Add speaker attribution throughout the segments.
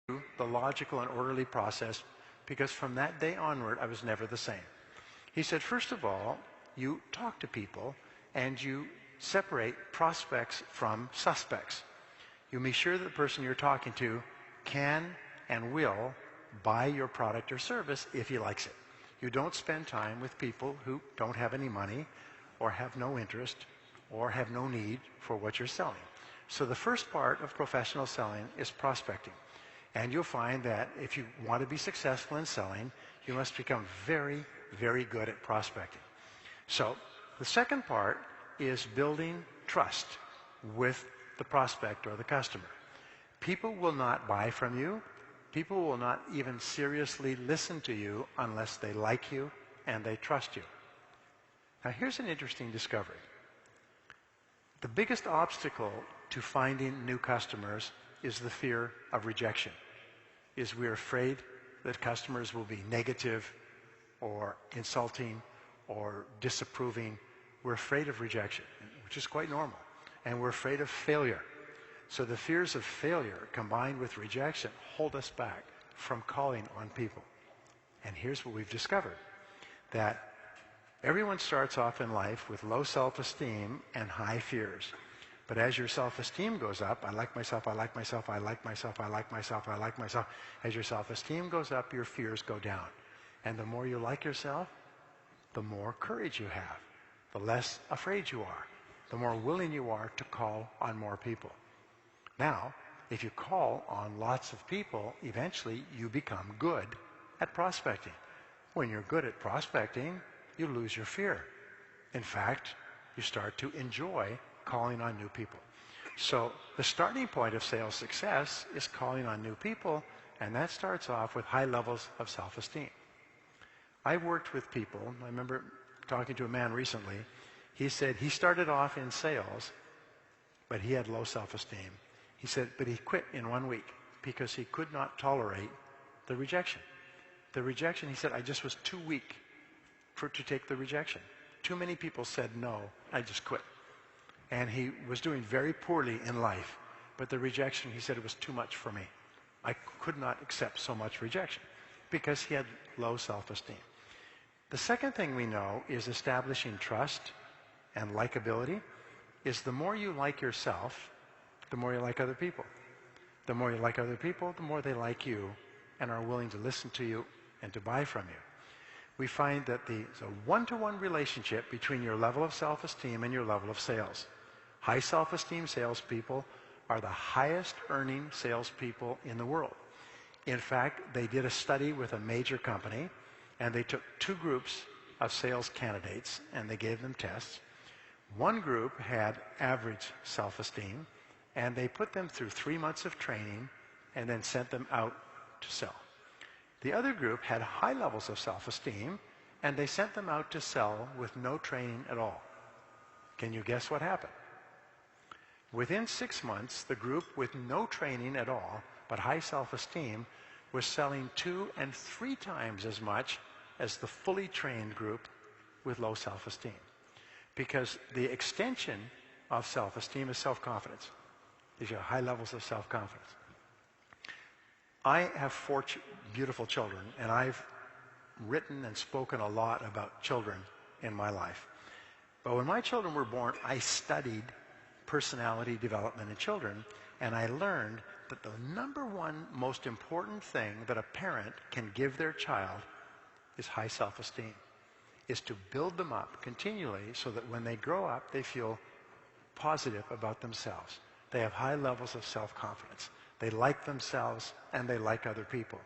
Speaker 1: the logical and orderly process, because from that day onward, I was never the same. He said, first of all, you talk to people and you separate prospects from suspects. You make sure that the person you're talking to can and will buy your product or service if he likes it. You don't spend time with people who don't have any money or have no interest or have no need for what you're selling. So the first part of professional selling is prospecting. And you'll find that if you want to be successful in selling, you must become very, very good at prospecting. So the second part is building trust with the prospect or the customer. People will not buy from you. People will not even seriously listen to you unless they like you and they trust you. Now here's an interesting discovery. The biggest obstacle to finding new customers is the fear of rejection. Is we're afraid that customers will be negative or insulting or disapproving. We're afraid of rejection, which is quite normal. And we're afraid of failure. So the fears of failure combined with rejection hold us back from calling on people. And here's what we've discovered, that everyone starts off in life with low self-esteem and high fears. But as your self-esteem goes up, I like myself, I like myself, I like myself, I like myself, I like myself. As your self-esteem goes up, your fears go down. And the more you like yourself, the more courage you have, the less afraid you are, the more willing you are to call on more people. Now, if you call on lots of people, eventually you become good at prospecting. When you're good at prospecting, you lose your fear. In fact, you start to enjoy calling on new people. So the starting point of sales success is calling on new people, and that starts off with high levels of self-esteem. I've worked with people. I remember talking to a man recently. He said he started off in sales, but he had low self-esteem. He said, but he quit in 1 week because he could not tolerate the rejection. The rejection, he said, I just was too weak to take the rejection. Too many people said no, I just quit. And he was doing very poorly in life, but the rejection, he said, it was too much for me. I could not accept so much rejection because he had low self-esteem. The second thing we know is establishing trust and likability is the more you like yourself, the more you like other people. The more you like other people, the more they like you and are willing to listen to you and to buy from you. We find that there's a one-to-one relationship between your level of self-esteem and your level of sales. High self-esteem salespeople are the highest earning salespeople in the world. In fact, they did a study with a major company, and they took 2 groups of sales candidates, and they gave them tests. One group had average self-esteem, and they put them through 3 months of training and then sent them out to sell. The other group had high levels of self-esteem, and they sent them out to sell with no training at all. Can you guess what happened? Within 6 months, the group with no training at all, but high self-esteem, was selling 2 and 3 times as much as the fully trained group with low self-esteem. Because the extension of self-esteem is self-confidence. These are high levels of self-confidence. I have 4 beautiful children, and I've written and spoken a lot about children in my life. But when my children were born, I studied personality development in children, and I learned that the #1 most important thing that a parent can give their child is high self-esteem, is to build them up continually so that when they grow up, they feel positive about themselves. They have high levels of self-confidence. They like themselves and they like other people.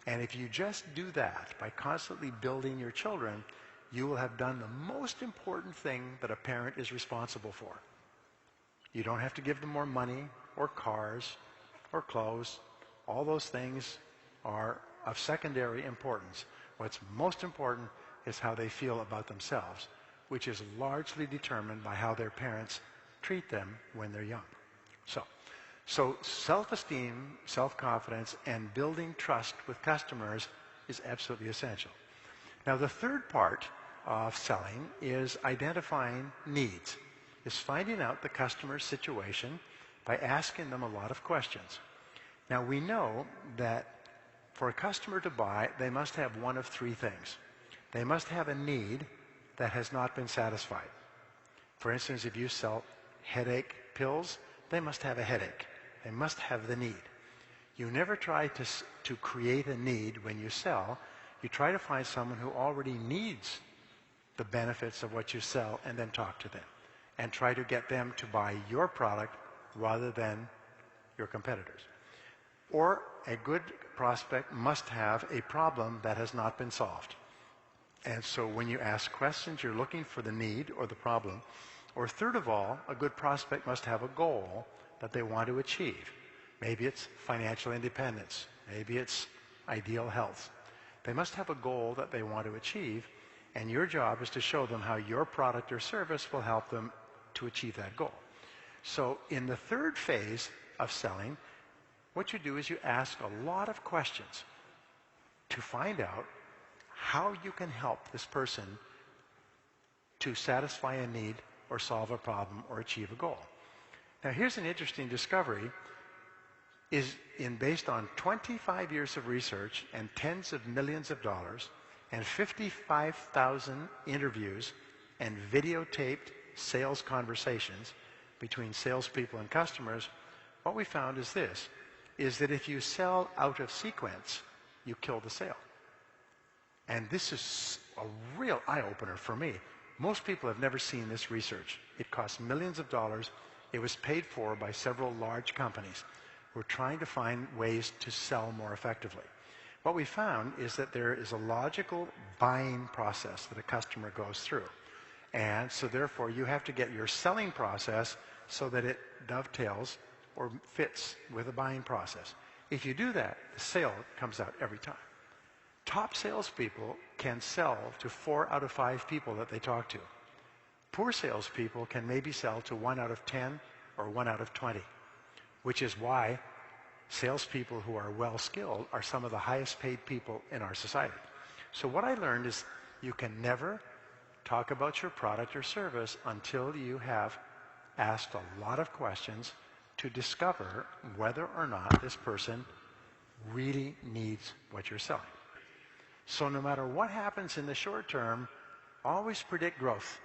Speaker 1: And if you just do that by constantly building your children, you will have done the most important thing that a parent is responsible for. You don't have to give them more money or cars or clothes. All those things are of secondary importance. What's most important is how they feel about themselves, which is largely determined by how their parents treat them when they're young. So self-esteem, self-confidence, and building trust with customers is absolutely essential. Now, the third part of selling is identifying needs, is finding out the customer's situation by asking them a lot of questions. Now we know that for a customer to buy, they must have one of three things. They must have a need that has not been satisfied. For instance, if you sell headache pills, they must have a headache. They must have the need. You never try to create a need when you sell. You try to find someone who already needs the benefits of what you sell and then talk to them and try to get them to buy your product rather than your competitors. Or a good prospect must have a problem that has not been solved. And so when you ask questions, you're looking for the need or the problem. Or third of all, a good prospect must have a goal that they want to achieve. Maybe it's financial independence. Maybe it's ideal health. They must have a goal that they want to achieve, and your job is to show them how your product or service will help them to achieve that goal. So in the third phase of selling, what you do is you ask a lot of questions to find out how you can help this person to satisfy a need or solve a problem or achieve a goal. Now here's an interesting discovery based on 25 years of research and tens of millions of dollars and 55,000 interviews and videotaped sales conversations between salespeople and customers. What we found is this, is that if you sell out of sequence, you kill the sale. And this is a real eye-opener for me. Most people have never seen this research. It costs millions of dollars. It was paid for by several large companies who are trying to find ways to sell more effectively. What we found is that there is a logical buying process that a customer goes through. And so therefore you have to get your selling process so that it dovetails or fits with the buying process. If you do that, the sale comes out every time. Top salespeople can sell to 4 out of 5 people that they talk to. Poor salespeople can maybe sell to 1 out of 10 or 1 out of 20, which is why salespeople who are well-skilled are some of the highest paid people in our society. So what I learned is you can never talk about your product or service until you have asked a lot of questions to discover whether or not this person really needs what you're selling. So no matter what happens in the short term, always predict growth.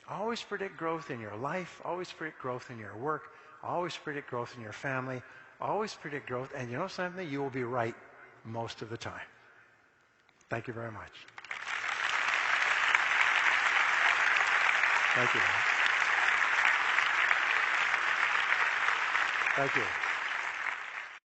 Speaker 1: Always predict growth in your life, always predict growth in your work, always predict growth in your family, always predict growth, and you know something? You will be right most of the time. Thank you very much. Thank you. Thank you.